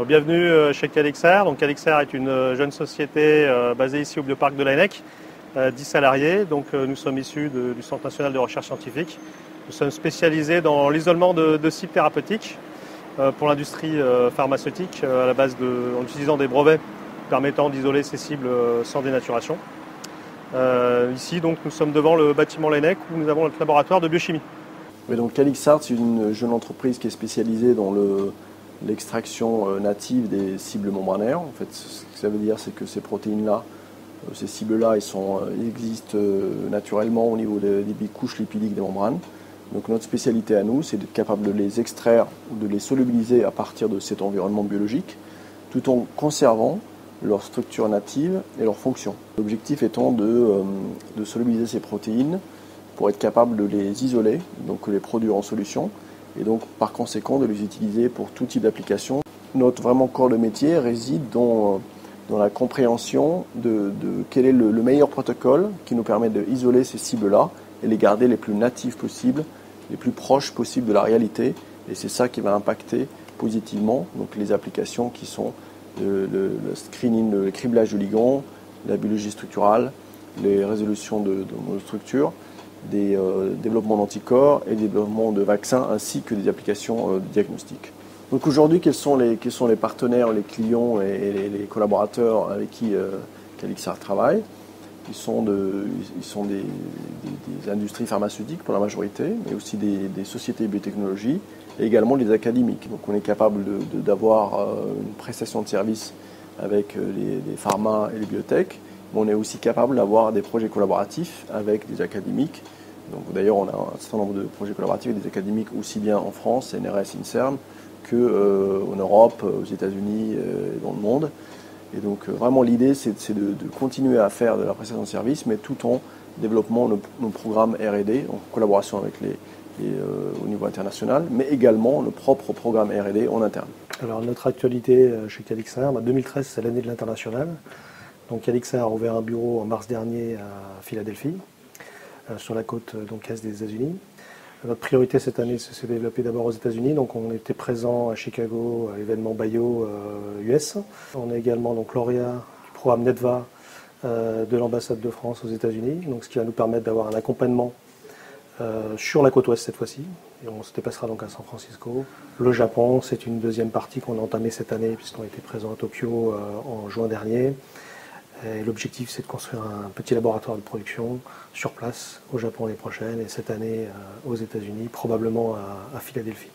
Bienvenue chez Calixair. Donc Calixair est une jeune société basée ici au bioparc de Laennec, 10 salariés. Donc nous sommes issus du Centre national de recherche scientifique. Nous sommes spécialisés dans l'isolement de cibles thérapeutiques pour l'industrie pharmaceutique à la base en utilisant des brevets permettant d'isoler ces cibles sans dénaturation. Ici donc nous sommes devant le bâtiment Laennec où nous avons notre laboratoire de biochimie. Oui, donc Calixair, c'est une jeune entreprise qui est spécialisée dans l'extraction native des cibles membranaires. En fait, ce que ça veut dire, c'est que ces protéines-là, ces cibles-là, ils existent naturellement au niveau des couches lipidiques des membranes. Donc notre spécialité à nous, c'est d'être capable de les extraire ou de les solubiliser à partir de cet environnement biologique, tout en conservant leur structure native et leur fonction. L'objectif étant de solubiliser ces protéines pour être capable de les isoler, donc les produire en solution, et donc par conséquent de les utiliser pour tout type d'application. Notre vraiment corps de métier réside dans la compréhension de quel est le meilleur protocole qui nous permet d'isoler ces cibles-là et les garder les plus natives possibles, les plus proches possibles de la réalité, et c'est ça qui va impacter positivement donc les applications qui sont le screening, le criblage de ligands, la biologie structurale, les résolutions de monostructures, des développements d'anticorps et des développements de vaccins ainsi que des applications diagnostiques. Donc aujourd'hui, quels sont les partenaires, les clients et les collaborateurs avec qui Calixair travaille? Ils sont des industries pharmaceutiques pour la majorité, mais aussi des sociétés de biotechnologie et également des académiques. Donc on est capable d'avoir une prestation de service avec les pharma et les biotech. On est aussi capable d'avoir des projets collaboratifs avec des académiques. Donc, d'ailleurs, on a un certain nombre de projets collaboratifs avec des académiques aussi bien en France, CNRS, INSERM, qu'en Europe, aux États-Unis et dans le monde. Et donc vraiment l'idée, c'est de continuer à faire de la prestation de service, mais tout en développant nos programmes R&D, en collaboration avec au niveau international, mais également nos propres programmes R&D en interne. Alors notre actualité chez Calixair, 2013 c'est l'année de l'international. Donc Calixair a ouvert un bureau en mars dernier à Philadelphie, sur la côte donc est des États-Unis. Notre priorité cette année, c'est de se développer d'abord aux États-Unis. Donc on était présent à Chicago à l'événement Bio US. On est également donc lauréat du programme NETVA de l'ambassade de France aux États-Unis. Donc ce qui va nous permettre d'avoir un accompagnement sur la côte ouest cette fois-ci. Et on se dépassera donc à San Francisco. Le Japon, c'est une deuxième partie qu'on a entamée cette année puisqu'on était présent à Tokyo en juin dernier. L'objectif, c'est de construire un petit laboratoire de production sur place au Japon l'année prochaine et cette année aux États-Unis, probablement à Philadelphie.